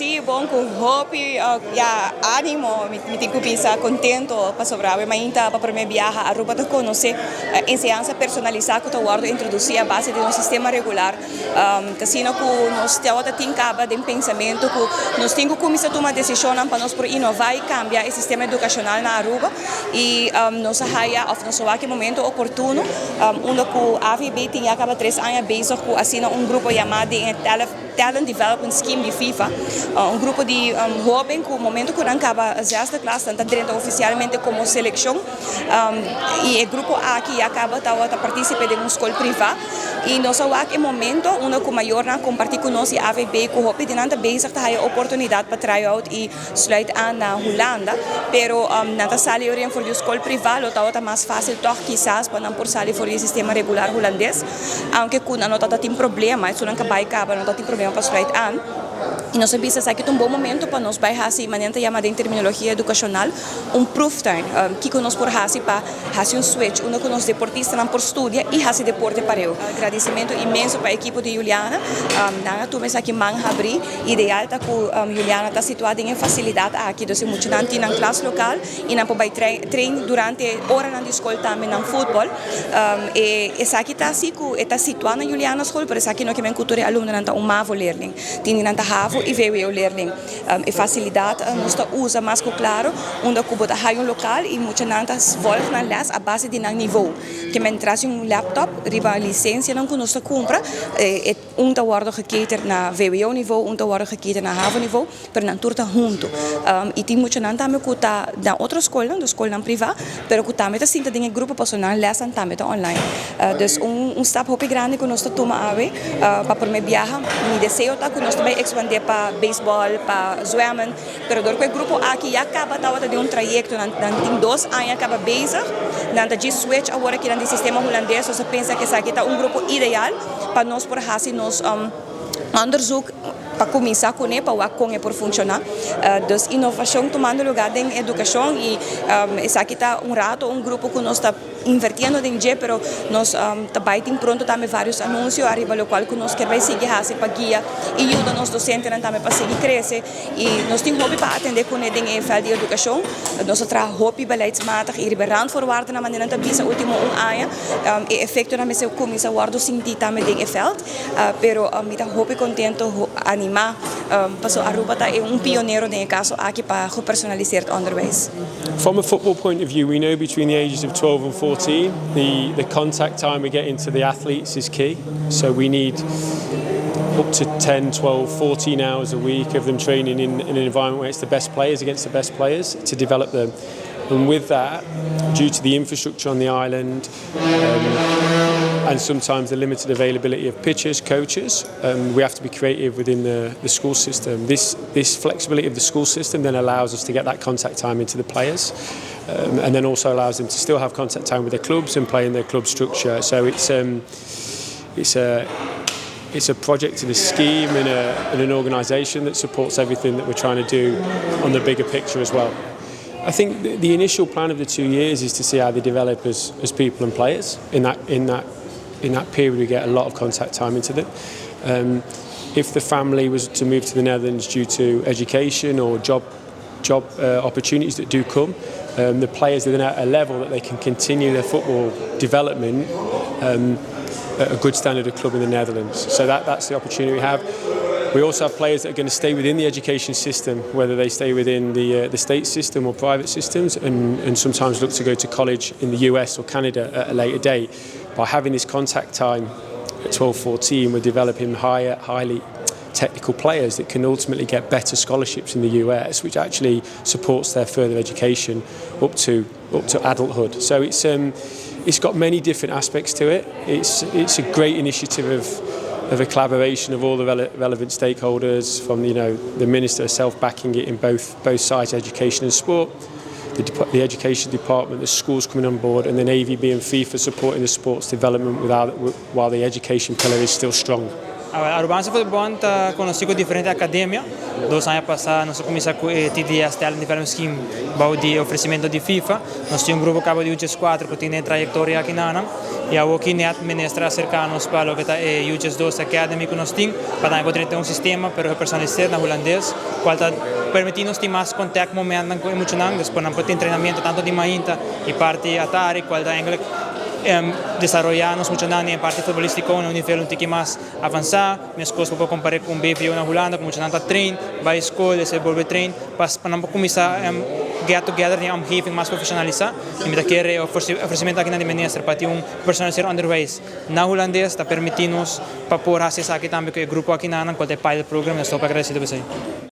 sí, bom com hope, ya ánimo, me tenho que pensar contento para sobrar. Mas ainda para primeira viagem, a Aruba te conhece, ensinança personalizada que eu guardo introduzir a base de um sistema regular. Assim que nós temos que ter de pensamento que nós temos que começar a tomar decisões para nós por inovar e cambiar o sistema educacional na Aruba e nós haya of nós aqui momento oportuno, onde que a AVB tem acaba 3 anos bezig com assim grupo chamado Talent Development Scheme de FIFA, grupo de jovens que no momento que acaba a 6ª classe está dentro oficialmente como seleção e o grupo aqui acaba a participar de uma escola privada e nós aqui momento onde que maior na compartilhar com nós a AVB que hope de nanta bezig a oportunidade para tryout e sluit aan na Holanda, pero nanta sali orin voor de escola privada está mais fácil toch quizás para não por salir for o sistema regular holandês, aunque quando não está tem problema, isso não vai acabar, não está tem problema para sluit aan. E nós sabemos que é um bom momento para nós vai fazer maneira chamada em terminologia educacional proof time, que nós por fazer switch, onde nós deportistas não por estudar e fazer deporte para eu. Agradecimento imenso para a equipe de Juliana, na tu mês aqui manga abrir, ideal tá que Juliana está situada em facilidade aqui, então muito não tem na classe local e não pode treinar durante hora na escola também na futebol, e essa aqui está assim que está situada na Juliana escola, por isso aqui não que minha cultura aluno não está MAVO learning, tem não HAVO e VWO learning. E facilidade nós usa mais claro, onde que bota raio local e muitas nantas voltam na les a base de nível. Que men traz laptop, riba licença não que nós compra, tá worden gekeken na VWO niveau, tá worden gekeken na HAVO niveau, per não turta junto. E tem muitas nantas que tá na outra escola, da escola privada, pero que também tá sinta de grupo personal lesson também tá online. Dus stap hopi grande que nós toma ave para primeira viagem, me desejo tá que nós também expandir para beisebol, para zwemmen, pero door que grupo aqui já acaba de um trajeto, tem 2 anos acaba bezig, dan de switch agora aqui no sistema holandês, você pensa que esse aqui tá grupo ideal para nós por fazer nos onderzoek para começar com ele, para como é por funcionar. Dus inovação tomando lugar em educação e esse aqui está rato grupo que nós está invertindo em dia, pero nós também tem pronto também vários anúncios arriba lo qual que nós queremos seguir assim para guia e ajuda nos docentes também para seguir crescer e nós temos hobby para atender com ele em veld de educação. Nós traz hobby beleidsmatig e liberando voorwaarden na maneira de bisa último ano e efeito na mesa começa guardo sentir também em veld, pero me dá hobby contento animar para Aruba tá é pioneiro nesse caso aqui para personalizar onderwijs. From a football point of view, we know between the ages of 12 and 14, the contact time we get into the athletes is key. So we need up to 10, 12, 14 hours a week of them training in an environment where it's the best players against the best players to develop them. And with that, due to the infrastructure on the island and sometimes the limited availability of pitchers, coaches, we have to be creative within the school system. This flexibility of the school system then allows us to get that contact time into the players and then also allows them to still have contact time with their clubs and play in their club structure. So it's a project and a scheme and an organisation that supports everything that we're trying to do on the bigger picture as well. I think the initial plan of the 2 years is to see how they develop as people and players. In that period, we get a lot of contact time into them. If the family was to move to the Netherlands due to education or job opportunities that do come, the players are then at a level that they can continue their football development at a good standard of club in the Netherlands. So that's the opportunity we have. We also have players that are going to stay within the education system, whether they stay within the state system or private systems, and sometimes look to go to college in the US or Canada at a later date. By having this contact time at 12, 14, we're developing highly technical players that can ultimately get better scholarships in the US, which actually supports their further education up to adulthood. So it's got many different aspects to it. It's a great initiative of a collaboration of all the relevant stakeholders, from the minister herself backing it in both sides, education and sport, the education department, the schools coming on board, and then AVB and FIFA supporting the sports development while the education pillar is still strong. A Urbansa Futebol está conocido diferente academia. 2 anos passados, nós começamos com o TDS, Talent Development Scheme, de oferecimento de FIFA. Nós temos grupo cabo de UGS4 que tem trajetória aqui na ANAM. E a aqui net ministra cercanos para o que está UGS2 Academy que nós temos, para poder ter sistema para personalizar na holandês, qual está permitindo ter mais contato momento com emocionante, depois não pode ter treinamento tanto de mainta e parte Atari, qual está em desarrollarnos mucho en parte futbolística a un nivel un poco más avanzado. Mi esposa puede comparar con BPO en Holanda, con mucho train, va a escuela, se vuelve train, para comenzar a get together en omgeving más profesionalizada. Y me quiere ofrecimiento aquí en el minister para un personalizar underways. Na holandés está permitiendo para poder hacer aquí también que el grupo aquí en el pilot program, estoy agradecido por eso.